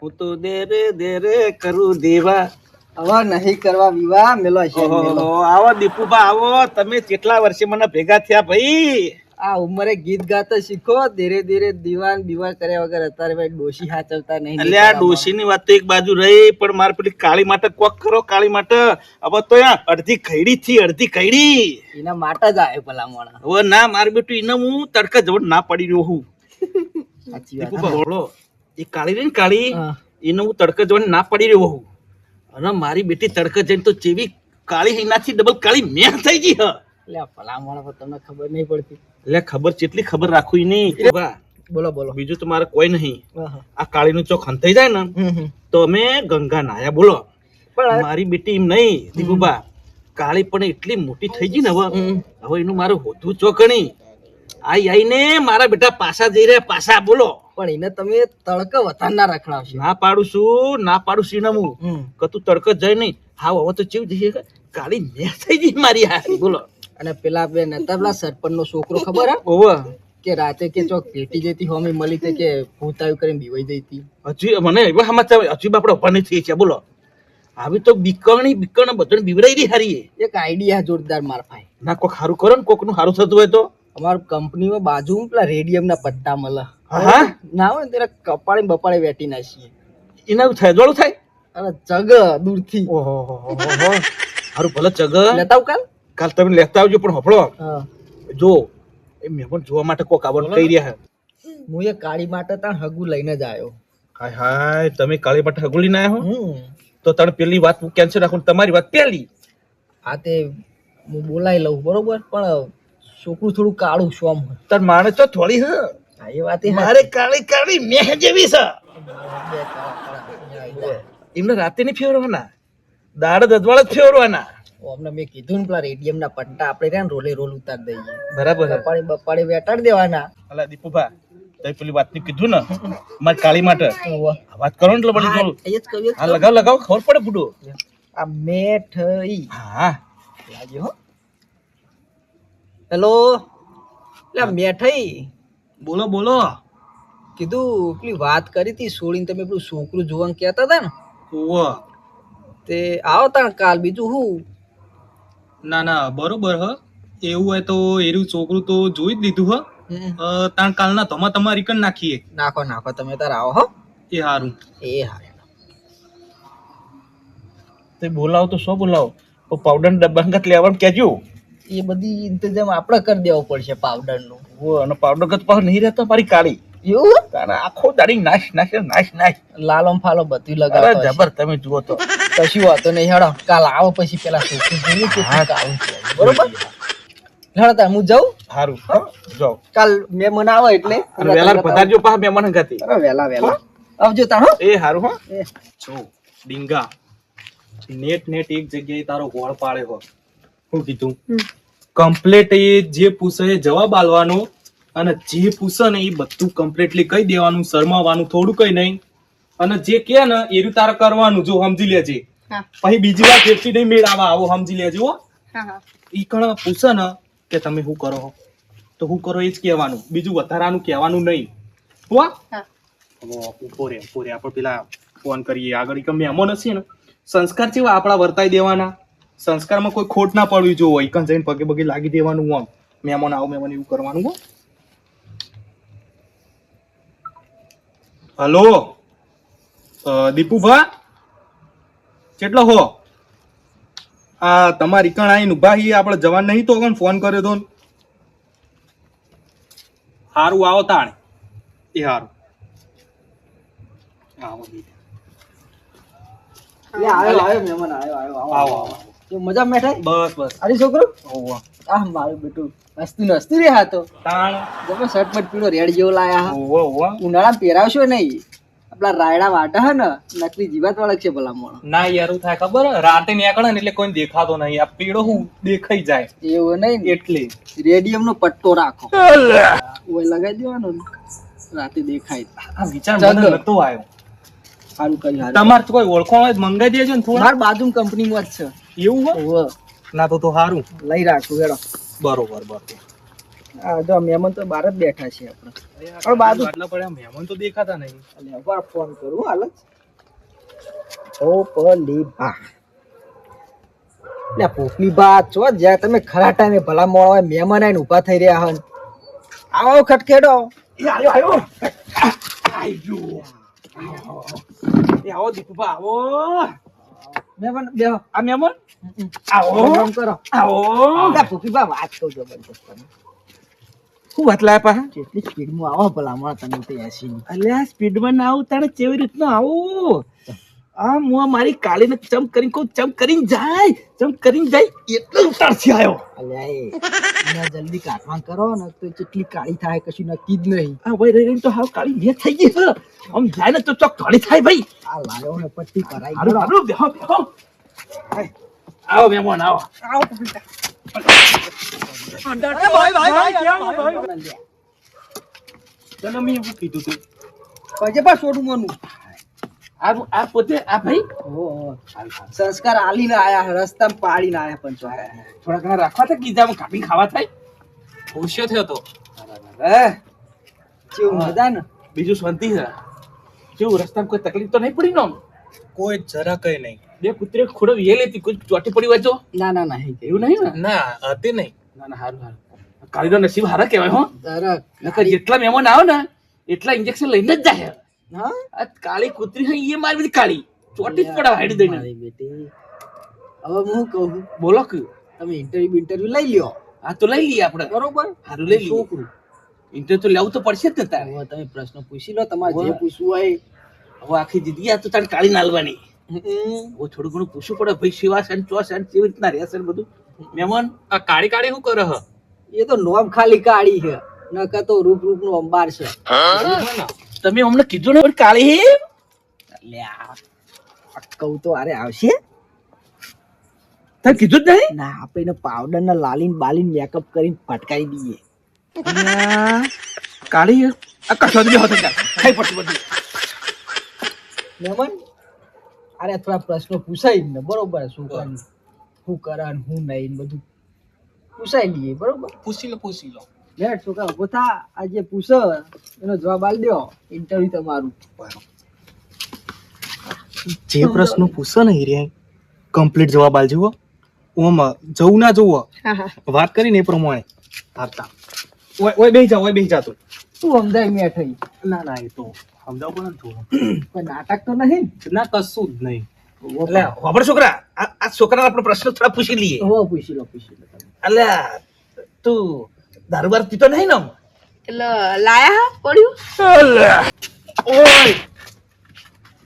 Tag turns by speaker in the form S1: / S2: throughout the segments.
S1: હું તો દે રે કરું દેવા.
S2: હવે નહીં કરવા વિવાહ મેલો છે મેલો.
S1: આવો દીપુભા આવો, તમે કેટલા વર્ષે મને ભેગા થયા ભાઈ.
S2: આ ઉંમરે ગીત ગાતા શીખો. ધીરે ધીરે દીવાન બીવા કર્યા વગર અત્યારે ભાઈ ડોશી હાચવતા નહીં.
S1: એટલે આ ડોશીની વાત તો એક બાજુ રહી, પણ મારે પેલી કાળી માટે કોક કરો. કાળી માટે હવે તો અડધી ખૈડી થી અડધી ખૈડી
S2: એના માટે જ આવ્યો ભલા મોણા.
S1: હવે ના મારે બેટું એને હું તડકા જવડ ના પડી રહ્યો હું.
S2: સાચી વાત.
S1: દીપુભા બોલો, એ કાળી રહી ને કાળી,
S2: હા.
S1: એને હું તડકા જવડ ના પડી રહ્યો હું. અને મારી બેટી તડકા જઈને તો જેવી કાળી એનાથી ડબલ કાળી મેં થઈ ગઈ હ.
S2: એટલે ભલા મોણા તમને ખબર નહીં પડતી.
S1: એટલે ખબર જેટલી ખબર રાખવી નહીં.
S2: બોલો બોલો.
S1: બીજું તો મારે કોઈ નહીં.
S2: હા.
S1: આ કાળી નું ચોક હંતાઈ જાય ને તો અમે ગંગા નાયા. બોલો
S2: પણ
S1: મારી બેટી એમ નહીં દીપુભા, કાળી પણ એટલી મોટી થઈ ગઈ ને હવે એનું મારું હોતું ચોકણી આઈને મારા બેટા પાછા જઈ રહ્યા પાછા. બોલો
S2: પણ એને તમે તડકો વધારે ના રખડાવશો.
S1: ના પાડું છું ને હું કે તું તડકો જાય નહીં. હા હવે તો ચેવું જઈએ કાળી મેં થઈ ગઈ મારી હારી. બોલો
S2: અને પેલા બે નતા પેલા સરપંચ નો છોકરો ખબર હે
S1: ઓવે
S2: કે રાતે કે ચોક ભેટી જતી હોમી મળી તે કે ભૂત આવ્યું કરીને બીવાઈ જઈ હતી.
S1: હજી મને એવા સમાચાર હજી આપણે ઉભા નહીં થઈ છે. બોલો આવી તો બીકણ બધું બીવડાઈ રહી હારી.
S2: એક આઈડિયા જોરદાર માર ભાઈ.
S1: ના કોક સારું કરો ને, કોક નું સારું થતું હોય તો.
S2: અમારું કંપનીમાં બાજુ પેલા રેડિયમ ના પટ્ટા મળે.
S1: હા
S2: ના હોય ને ત્યારે કપાળે બપાળે વેટી નાખીએ.
S1: એના થાય જોડું થાય.
S2: અરે જગ દૂરથી.
S1: ઓહો સારું ભલે ચગ
S2: લેતા કાલ
S1: કાલ તમે લેતા આવજો. પણ હફળો
S2: હા
S1: જો એ મહેમાન જોવા માટે કોક આવવાનું કહી રહ્યા.
S2: હું એ કાળી માટે તાણ હગું લઈને જ આવ્યો.
S1: હાય હાય, તમે કાળી માટે હગુલી ના આવ્યા હો
S2: હમ
S1: તો તને પેલી વાત કેન્સલ રાખું, તમારી વાત પેલી.
S2: આ તે હું બોલાવી લઉં બરોબર, પણ છોકરું થોડું કાળું શોમ હોય.
S1: તાર માણસ તો થોડી હ
S2: હા એ વાત
S1: મારે કાળી મેહ જેવી છે. એમને રાતે નહીં ફેરવાના, દાડ દજવાળ જ ફેરવાના.
S2: અમને મેં કીધું ને પેલા રેડિયમ ના પટ્ટા આપણે રહ્યા ને રોલે રોલ ઉતાર દઈએ.
S1: બરાબર
S2: બપાડે બપાડે વેટાડી દેવાના.
S1: અલા દીપુભા તમે પેલી વાત ની કીધું ને મારી કાળી માટે વાત કરો ને એટલે બધી જોડું. હા લગાવ ખબર પડે બુડો.
S2: આ મેઠઈ
S1: હા
S2: લાગ્યો હો. હેલો એટલે મેઠઈ
S1: બોલો
S2: કીધું પેલી વાત કરી હતી છોડીને તમે પેલું છોકરું જોવાનું કહેતા હતા ને
S1: ઓવો.
S2: તે આવો તાણ કાલ. બીજું હું
S3: ના બરોબર હ. એવું હોય તો એરું છોકરું તો જોઈ જ લીધું હ. તાણ કાલના તમારી કન નાખીએ.
S2: નાખો તમે તાર આવો હો.
S3: એ હારું.
S2: એ હા
S1: તે બોલાવો તો શું બોલાવો, પાવડર ડબ્બા લેવાનું કેજો.
S2: એ બધી ઇંતજામ આપણે કરી દેવો પડશે પાવડર નું.
S1: અને પાવડર ગત પાછો નહીં રહેતો મારી કાળી.
S2: એવું
S1: તારે આખો દાડી નાશ
S2: લાલમ ફાલો બધું
S1: અરે
S2: લગાવો
S1: જબર. તમે જુઓ તો
S2: કશું વાતો નહીં. હેડો કાલ આવો પછી પેલા છોકરું જોયું કે કાળું છે બરોબર. હેડો તાર હું જાઉં.
S1: સારું જાઓ.
S2: કાલ મહેમાન આવે એટલે
S1: વેલા પધારજો પાછા મહેમાન હંગાથી.
S2: અરે વેલા આવજો તાર હો.
S1: એ સારું હો.
S3: જો ડીંગા નેટ એક જગ્યાએ તારો ગોળ પાડે હો. શું કીધું? કમ્પ્લેટ એ જે પૂછે એ જવાબ આલવાનો, અને જે પૂછે ને એ બધું કમ્પ્લીટલી કહી દેવાનું, શરમાવાનું થોડું કઈ નહીં. અને જે કે ને એનું તારે કરવાનું. જો સમજી લેજે, પછી બીજી વાર ફેરથી નહીં મેળાવા આવો. સમજી લેજો હો. ઈ કણ પૂછે ને કે તમે શું કરો તો શું કરો એ જ કહેવાનું, બીજું વધારાનું કહેવાનું નહીં. હો ઉભો રે આપણે પેલા ફોન કરીએ આગળ. કે મહેમાન હશે ને સંસ્કાર કેવા આપણા વર્તાઈ દેવાના. સંસ્કારમાં કોઈ ખોટ ના પડવી જો હોય. કન જઈને પગે લાગી દેવાનું. આમ મહેમાન એવું કરવાનું. હો હલો દીપુભા કેટલો હો? આ તમારી કણ આવીને ઉભા છીએ આપણે જવાન નહીં તો ફોન કર્યો તો. સારું આવો તાણ. એ સારું આવો.
S2: આવ્યો મહેમાન આવ્યો. મજા મેઠાઈ
S3: બસ
S2: અરે છોકરું.
S3: ઓહો
S2: આ મારું બેટું હસતું રે. હા તો
S3: તાણ
S2: તમે શર્ટ પીળો રેડ જેવો લાયા.
S3: ઓહો
S2: ઉનાળામાં પહેરાવશો નહીં. આપડા રાયડા વાટા હે ને નકલી જીવાત વાળા છે ભલા મોણ.
S3: ના યાર થાય ખબર રાતે નીકળે ને એટલે કોઈ દેખાતો નહીં. આ પીળો હું દેખાઈ જાય
S2: એવું નહીં
S3: એટલે
S2: રેડિયમ નો પટ્ટો રાખો ઓય લગાઈ દેવાનો ને રાતે દેખાય.
S3: આ વિચાર મને નતો આવ્યો.
S2: સારું કરી
S3: તમારે કોઈ ઓળખાણ હોય મંગાઈ દેજો ને થોડા.
S2: માર બાજુ કંપનીમાં જ છે
S3: એવું હોય
S2: ઓવે.
S3: ના તો સારું
S2: લઈ રાખું હેડો.
S3: બરોબર
S2: આ જો મહેમાન તો બહાર જ બેઠા છે આપણે. હવે બાજુ
S3: આટલા પડ્યા મહેમાન તો દેખાતા નહીં.
S2: અલે હવે ફોન કરું હાલ જ. ઓ પલી બા લે પોપલી બા ચો જ્યાં તમે ખરા ટાઈમે ભલા મોળા મહેમાન આવીને ઊભા થઈ રહ્યા હન. આવો ખટખેડો.
S1: આયો એ આવો દીપુભા આવો
S2: મહેમાન બેહો.
S1: આ મહેમાન આવો
S2: આમ કરો.
S1: આવો
S2: લે પોપલી બા વાત કહું જબરદસ્ત તમે.
S1: શું વાત લાયા પા
S2: કેટલી સ્પીડમાં આવો ભલા મોળા તમે તો 80 ની.
S1: અલ્યા સ્પીડમાં ના આવું તારે કેવી રીતના આવું આ હું મારી કાળીને ચમ કરીને કહું ચમ કરીને જાય એટલો ઉતારથી આવ્યો
S2: અલ્યા એ ના જલ્દી કાઢવા કરો ને તો કેટલી કાળી થાય કશું નક્કી જ નહીં.
S1: આ ભાઈ રહી તો હાવ કાળી મેં થઈ ગઈ છે આમ જાય ને તો ચોક ધોળી થાય ભાઈ
S2: આ લાયો ને પટ્ટી કરાઈ
S1: હારું
S2: ગયો.
S1: હારું બેહો બેહો આવો મહેમાન આવો
S2: આવો પોપલી બા.
S3: તને મેં એવું કીધું તું.
S2: પછી બા છોડું મનું.
S1: આ પોતે આ ભાઈ
S2: ઓહો. સંસ્કાર આલીને આયા રસ્તામાં પાડીને આયા પણ ચોરાયા.
S1: થોડા ઘણા રાખવા હતા ગીજામાં કાપી ખાવા થાય
S3: હોશિયો થયો તો.
S2: હે કેવું મજા ને.
S1: બીજું શાંતિ છે કેવું રસ્તામાં કોઈ તકલીફ તો નહીં પડી ને આમ?
S3: કોઈ જરા કઈ નહીં.
S1: બે કૂતરે ખોડો વે લેતી કોઈ ચોટી પડી હોય તો
S2: ના ના ના
S1: એવું નહીં ને
S3: ના હતી નહીં.
S1: ના ના હારું હારું કાળીનો નસીબ હારા કહેવાય હો
S2: તરક
S1: નકર જેટલા મહેમાન આવે ને એટલા ઇન્જેક્શન લઈને જ જાય
S2: હા
S1: આ કાળી કૂતરી હોય એ મારી બધી કાળી ચોટી જ પડે હાડી દઈને
S2: મારી બેટી હવે હું કહું
S1: બોલો કે
S2: તમે ઇન્ટરવ્યુ લઈ લ્યો
S1: આ તો લઈ લઈએ આપણે
S2: બરોબર.
S1: હારું લઈ લઈએ
S2: છોકરું
S1: ઇન્ટરવ્યુ તો લેવું તો પડશે જ ને તારે
S2: હવે તમે પ્રશ્ન પૂછી લો તમારે જે
S1: હવે.
S2: પૂછવું હોય.
S1: હવે આખી જિંદગી આ તો તારે કાળી નાલવાની
S2: હમ.
S1: હવે થોડું ઘણું પૂછવું પડે ભાઈ સેવા છે ચોસ છે કેવી રીતના રહેશે ને બધું મહેમાન
S3: આ કાળી કાળી શું કરે હ?
S2: એ તો નોમ ખાલી કાળી છે નકર તો રૂપ રૂપ નું અંબાર છે.
S1: તમે અમને કીધું ને પણ કાળી હે
S2: લ્યા કહું તો અરે આવશે
S1: તમે કીધું જ નહીં
S2: ના આપણે પાવડર ને લાલીન બાલીન મેકઅપ કરીને ફટકારી દઈએ.
S1: કાળી હે? આ કશો જ હોતો ખાઈ પડશે બધું
S2: મહેમાન અરે થોડા પ્રશ્નો પૂછાય ને બરોબર શું કરે શું કરે ને શું નહીં ને બધું પૂછાઈ લઈએ બરોબર.
S3: પૂછી લો.
S2: લેટ છોકરા ઉભો થા આ જે પૂછો એનો જવાબ આલ દો ઇન્ટરવ્યુ તમારું.
S3: જે પ્રશ્નો પૂછો ને હિરિયા કમ્પ્લીટ જવાબ આલજો હો. ઓમ જવું ના જવું વાત કરીને એ પ્રમાણે હારતા. ઓય બેહી જા તું.
S2: શું સમજાય મેં થઈ
S3: ના ના એ તો સમજાવ પણ થોડું.
S2: કોઈ નાટક તો નહીં
S3: ના કશું જ નહીં.
S1: એટલે ખબર છોકરા આ છોકરાને આપણે પ્રશ્ન થોડા પૂછી લઈએ
S2: હો પૂછી લો તમે.
S1: એટલે તું દારૂ બાર પીતો નહીં ને આમ?
S4: એટલે લાયા હા પડ્યું
S1: ઓય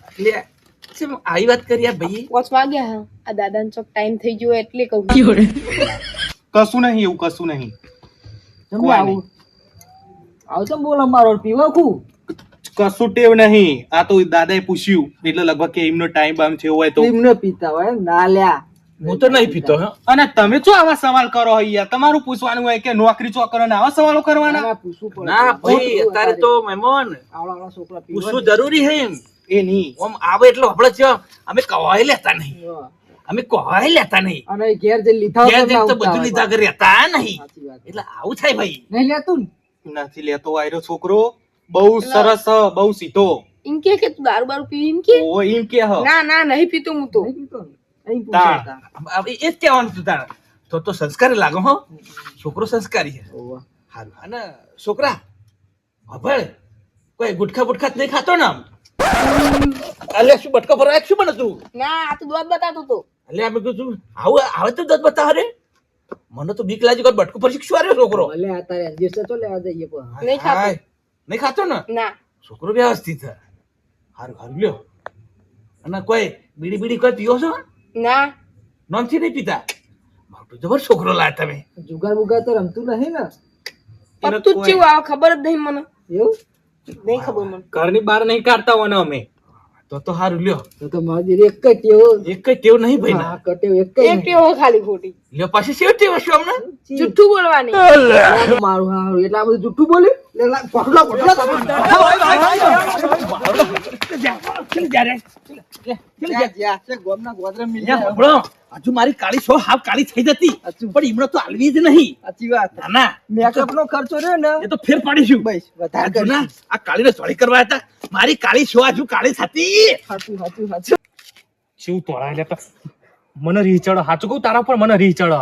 S1: એટલે કેમ આવી વાત કરી આ ભાઈ
S4: વોચ વાગ્યા હા આ દાદાનો ચોક ટાઈમ થઈ ગયો એટલે કહું
S3: કશું નહીં એવું કશું નહીં.
S2: જમી આવું આવું તો બોલો મારો પીવો ખું
S3: કશું ટેવ નહીં. આ તો દાદાએ પૂછ્યું એટલે લગભગ કે એમનો ટાઈમ બામ થયો હોય તો.
S2: એમને પીતા હોય એમ? ના લ્યા
S1: હું તો નહીં પીતો હા
S3: અને તમે શું આવા સવાલ કરો યાર? તમારું પૂછવાનું હોય કે નોકરી ચો કરો ને આવા સવાલો કરવાના?
S2: ના, પૂછવું પડે.
S1: ના ભાઈ અત્યારે તો મહેમાન
S2: આવડા છોકરા પીવે
S1: પૂછવું જરૂરી છે એમ
S3: એ નહીં.
S1: આમ આવે એટલે આપણે છે અમે કવાય લેતા નહીં
S2: ને.
S1: અમે કવાય લેતા નહીં
S2: અને ઘેર જે લીધા
S1: ઘેર
S2: હોય
S1: જઈને તો બધું લીધા ઘરે રહેતા નહીં
S2: સાચી વાત.
S1: એટલે આવું થાય ભાઈ
S2: નહીં લેતું ને?
S3: નથી લેતો આયરો છોકરો. બહુ સરસ હ, બહુ સીધો.
S4: એમ કે તું દારૂ બારૂ પીવી એમ કે
S3: ઓ એમ કે હ.
S4: ના ના નહીં પીતો હું તો
S2: નહીં પીતો ને? અહીં
S3: તાણ.
S2: પૂછે
S1: હવે એ જ કહેવાનું હતું તારે તો સંસ્કારી લાગો હો છોકરો સંસ્કારી છે
S2: ઓવા.
S1: હારું અને છોકરા હવે કોઈ ગુટખા બુટખા જ નહીં ખાતો ને આમ અલે શું બટકો ભરવા શું બને તું
S4: ના આ તો દોત બતાતો તો
S1: અલે અમે કીધું આવે તો દત બતાવ રે મને તો બીક લાગી કોઈ બટકો પર શું આવ્યો છોકરો
S2: ભલે આ તારે adjust તો લેવા જઈએ પણ.
S4: નહીં ખાતો.
S1: હાય. નહીં ખાતો ને
S4: ના
S1: છોકરો વ્યવસ્થિત છે હારું હારું લ્યો અને કોઈ બીડી બીડી કોઈ પીવો છો
S4: ના
S1: નોનથી નહીં પીતા મોટો જબર છોકરો લાયા તમે
S2: જુગાર બુગાર તો રમતું નહીં ને?
S4: પત્તું જ જેવું આવે ખબર જ નહીં મને
S2: એવું?
S4: નહીં ખબર મને
S3: ઘરની બહાર નહીં કાઢતા હોય ને અમે.
S1: તો હારું લ્યો
S2: તો મારી જોડે એક જ ટેવ.
S1: એક કઈ ટેવ નહીં ભાઈ
S2: હા, કટેવ એક જ
S4: એક ટેવ ખાલી ખોટી
S1: લ્યો પાછી સેવ ટેવ હશે અમને
S2: નહીં.
S4: જુઠ્ઠું બોલવાની
S2: મારું હારું એટલે આ બધું જુઠ્ઠું બોલે લે લા, પકડો, પકડો. જ્યાં, જ્યાં, છે ગોમના ગોદરે મિલ જાય.
S1: હજુ મારી કાળી સો હાવ કાળી થઈ જતી
S2: સાચું.
S1: પણ એમણે તો હાલવી જ નહીં.
S2: સાચી વાત.
S1: ના ના
S2: મેકઅપ નો ખર્ચો રહ્યો ને
S1: એ તો ફેર પાડીશું.
S2: બસ વધારે
S1: હજુ ના
S2: કરીશું.
S1: આ કાળીને ચોળી કરવા હતા મારી કાળી સો હજુ કાળી થતી.
S2: સાચું સાચું સાચું.
S3: શું તોડાય લે મને રીચડ સાચું કહું તારા પર મને રીચડ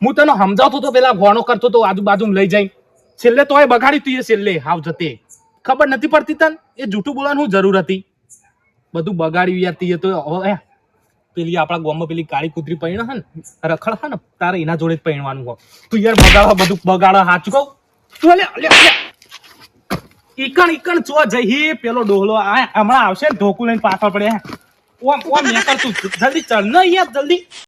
S3: હું તને સમજાવતો તો પેલા ગોણો કરતો તો આજુબાજુ લઈ જાય છેલ્લે તોય બગાડી તું એ છેલ્લે હાવ જતે ખબર નથી પડતી તને એ જૂઠું બોલવાની શું જરૂર હતી બધું બગાડ્યું યાર તીએ તો હવે પેલી આપણા ગામમાં પેલી કાળી કૂતરી પૈણ હે ને રખડ હે ને તારે એના જોડે જ પૈણવાનું હો તું યાર બગાડવા બધું બગાડ સાચું કહું તું ઈકણ ચો જઈ પેલો ડોહલો આ હમણાં આવશે ને ઢોકું લઈને પાછળ પડે ઓમ મેં કરતું જલ્દી ચલ ને યાર જલ્દી